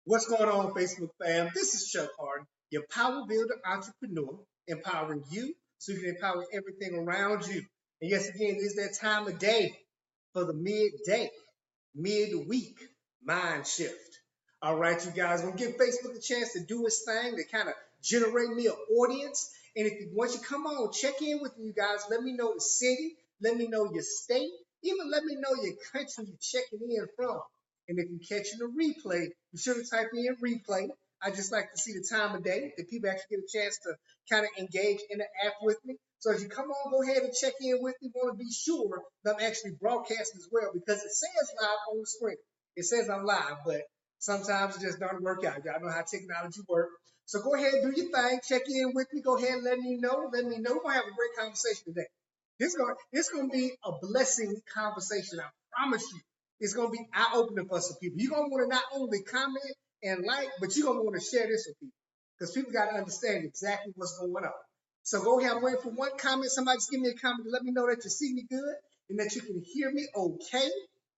What's going on, Facebook fam? This is Chuck Harden, your power builder entrepreneur, empowering you so you can empower everything around you. And yes, again, it is that time of day for the midday, midweek mind shift. All right, you guys, I'm gonna give Facebook a chance to do its thing to kind of generate me an audience. And if you once you come on, check in with me, you guys. Let me know the city, let me know your state, even let me know your country you're checking in from. And if you're catching a replay, be sure to type in replay. I just like to see the time of day that people actually get a chance to kind of engage in the app with me. So as you come on, go ahead and check in with me. Want to be sure that I'm actually broadcasting as well because it says live on the screen. It says I'm live, but sometimes it just doesn't work out. Y'all know how technology works. So go ahead, do your thing, check in with me. Go ahead and let me know. Let me know. We're gonna have a great conversation today. This gonna be a blessing conversation. I promise you. It's gonna be eye opening for some people. You're gonna want to not only comment and like, but you're gonna want to share this with people because people got to understand exactly what's going on. So go ahead, I'm waiting for one comment. Somebody just give me a comment to let me know that you see me good and that you can hear me okay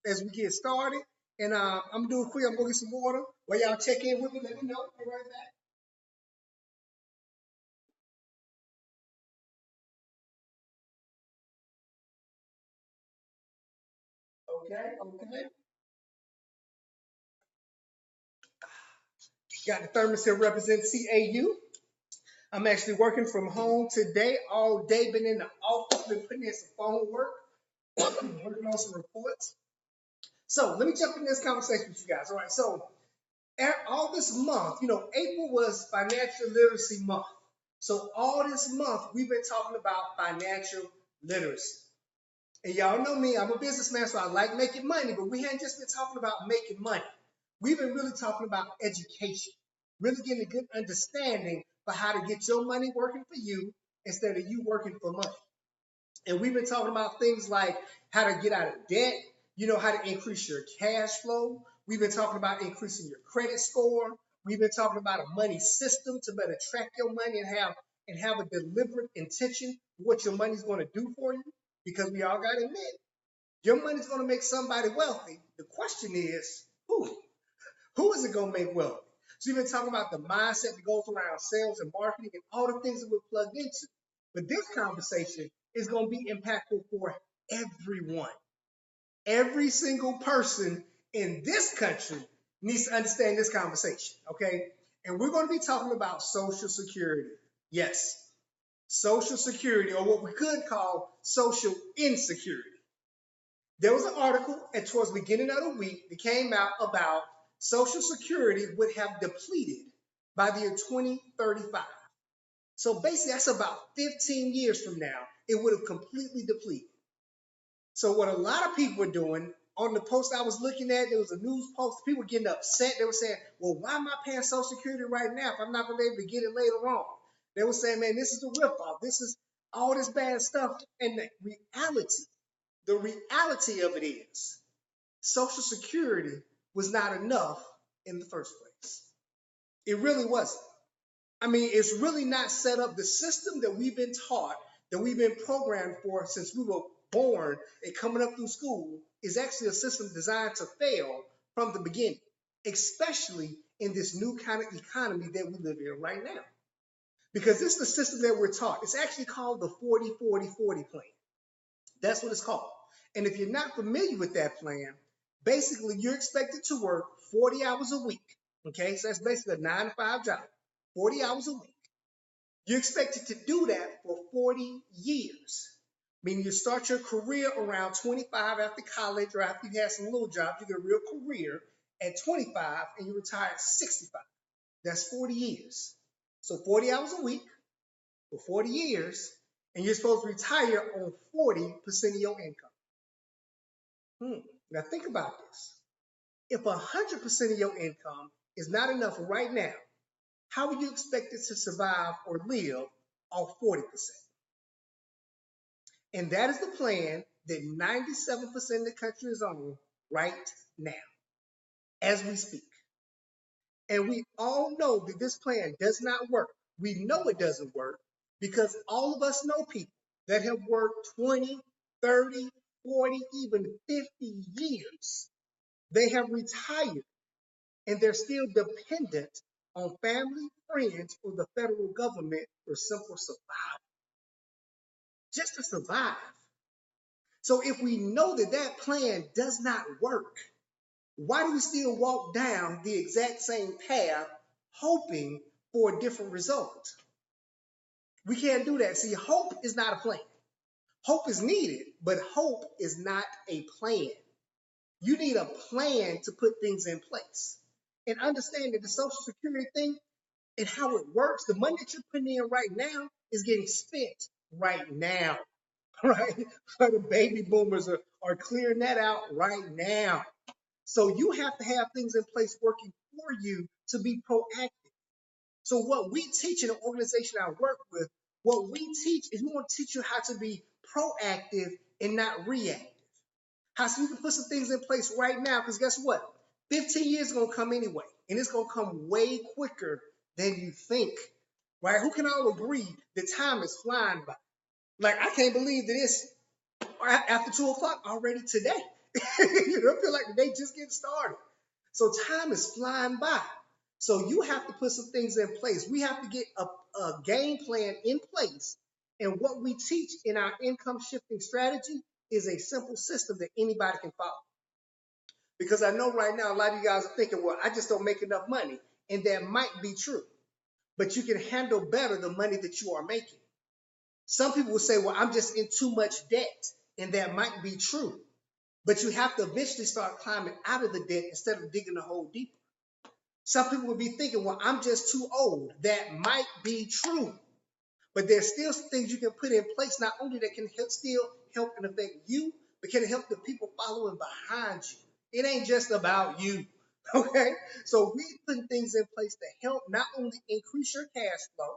as we get started. And I'm doing quick. I'm gonna get some water. While y'all check in with me, let me know. Be right back. Okay, okay. Got the thermos here represent CAU. I'm actually working from home today, all day. Been in the office, been putting in some phone work, working on some reports. So let me jump in this conversation with you guys. All right. So all this month, April was Financial Literacy Month. So all this month, we've been talking about financial literacy. And y'all know me, I'm a businessman, so I like making money, but we haven't just been talking about making money. We've been really talking about education, really getting a good understanding for how to get your money working for you instead of you working for money. And we've been talking about things like how to get out of debt, how to increase your cash flow. We've been talking about increasing your credit score. We've been talking about a money system to better track your money and have a deliberate intention what your money's going to do for you. Because we all got to admit, your money's going to make somebody wealthy. The question is, who? Who is it going to make wealthy? So we've been talking about the mindset that goes around sales and marketing and all the things that we're plugged into. But this conversation is going to be impactful for everyone. Every single person in this country needs to understand this conversation, okay? And we're going to be talking about Social Security. Yes, Social Security, or what we could call social insecurity. There was an article towards the beginning of the week that came out about Social Security would have depleted by the year 2035. So basically, that's about 15 years from now, it would have completely depleted. So what a lot of people were doing on the post I was looking at, there was a news post, people were getting upset. They were saying, well, why am I paying Social Security right now if I'm not going to be able to get it later on? They were saying, man, this is a ripoff. This is all this bad stuff. And the reality of it is Social Security was not enough in the first place. It really wasn't. I mean, it's really not set up. The system that we've been taught, that we've been programmed for since we were born and coming up through school, is actually a system designed to fail from the beginning, especially in this new kind of economy that we live in right now. Because this is the system that we're taught. It's actually called the 40-40-40 plan. That's what it's called. And if you're not familiar with that plan, basically you're expected to work 40 hours a week. Okay, so that's basically a 9 to 5 job, 40 hours a week. You're expected to do that for 40 years, meaning you start your career around 25 after college or after you have some little jobs, you get a real career at 25 and you retire at 65. That's 40 years. So 40 hours a week for 40 years, and you're supposed to retire on 40% of your income. Now think about this. If 100% of your income is not enough right now, how are you expected to survive or live off 40%? And that is the plan that 97% of the country is on right now, as we speak. And we all know that this plan does not work. We know it doesn't work because all of us know people that have worked 20, 30, 40, even 50 years. They have retired and they're still dependent on family, friends, or the federal government for simple survival, just to survive. So if we know that that plan does not work, why do we still walk down the exact same path hoping for a different result? We can't do that. See, hope is not a plan. Hope is needed, but hope is not a plan. You need a plan to put things in place. And understand that the Social Security thing and how it works, the money that you're putting in right now is getting spent right now, right? So the baby boomers are clearing that out right now. So you have to have things in place working for you to be proactive. So what we teach in the organization I work with, what we teach is we want to teach you how to be proactive and not reactive. How so you can put some things in place right now, because guess what? 15 years is gonna come anyway, and it's gonna come way quicker than you think. Right? Who can all agree that time is flying by? Like I can't believe that it's after 2 o'clock already today. You know, I feel like the day just getting started. So time is flying by. So you have to put some things in place. We have to get a game plan in place. And what we teach in our income shifting strategy is a simple system that anybody can follow. Because I know right now a lot of you guys are thinking, well, I just don't make enough money. And that might be true. But you can handle better the money that you are making. Some people will say, well, I'm just in too much debt. And that might be true. But you have to eventually start climbing out of the debt instead of digging the hole deeper. Some people will be thinking, well, I'm just too old. That might be true. But there's still some things you can put in place, not only that can still help and affect you, but can help the people following behind you. It ain't just about you. Okay? So we putting things in place to help not only increase your cash flow,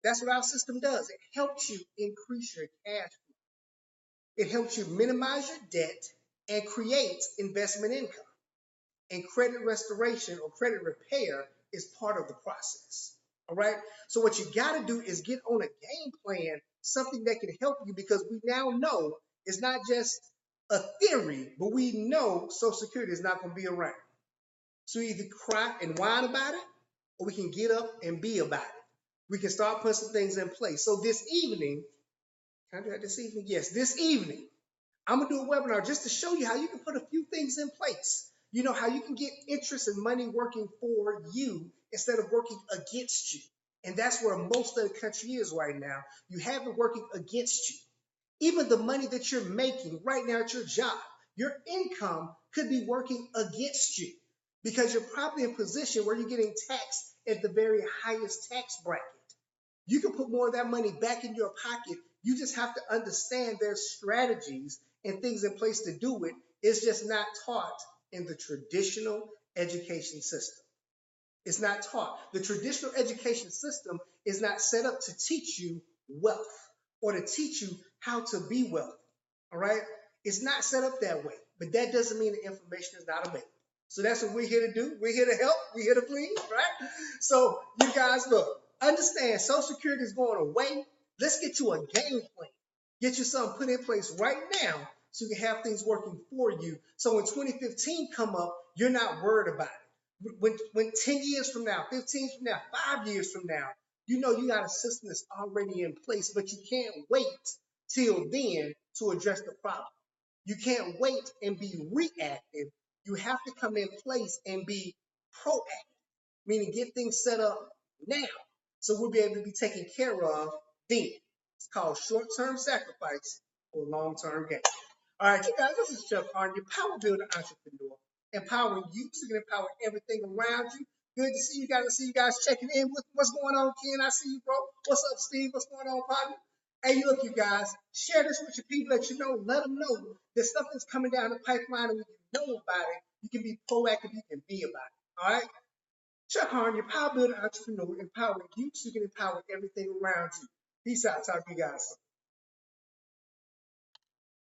that's what our system does. It helps you increase your cash flow. It helps you minimize your debt and creates investment income. And credit restoration or credit repair is part of the process. All right. So what you got to do is get on a game plan, something that can help you, because we now know it's not just a theory, but we know Social Security is not going to be around. So we either cry and whine about it, or we can get up and be about it. We can start putting some things in place. So this evening, can I do that this evening? Yes, this evening, I'm gonna do a webinar just to show you how you can put a few things in place. You know, how you can get interest and money working for you instead of working against you. And that's where most of the country is right now. You have it working against you. Even the money that you're making right now at your job, your income could be working against you because you're probably in a position where you're getting taxed at the very highest tax bracket. You can put more of that money back in your pocket. You just have to understand there's strategies and things in place to do it. It's just not taught in the traditional education system. It's not taught. The traditional education system is not set up to teach you wealth or to teach you how to be wealthy. All right? It's not set up that way, but that doesn't mean the information is not available. So that's what we're here to do. We're here to help. We're here to please, right? So you guys, look, understand Social Security is going away. Let's get you a game plan. Get you something put in place right now so you can have things working for you. So when 2015 come up, you're not worried about it. When 10 years from now, 15 years from now, 5 years from now, you know you got a system that's already in place, but you can't wait till then to address the problem. You can't wait and be reactive. You have to come in place and be proactive, meaning get things set up now so we'll be able to be taken care of then. It's called short-term sacrifice for long-term gain. All right, you guys, this is Chef Arn, your power builder entrepreneur, empowering you so you can empower everything around you. Good to see you guys. I see you guys checking in with what's going on, Ken. I see you, bro. What's up, Steve? What's going on, partner? Hey, look, you guys, share this with your people that you know. Let them know that stuff that's coming down the pipeline, and when you know about it, you can be proactive, you can be about it. All right? Chuck Harn, your power builder entrepreneur, empowering you so you can empower everything around you. Peace out. Talk to you guys soon.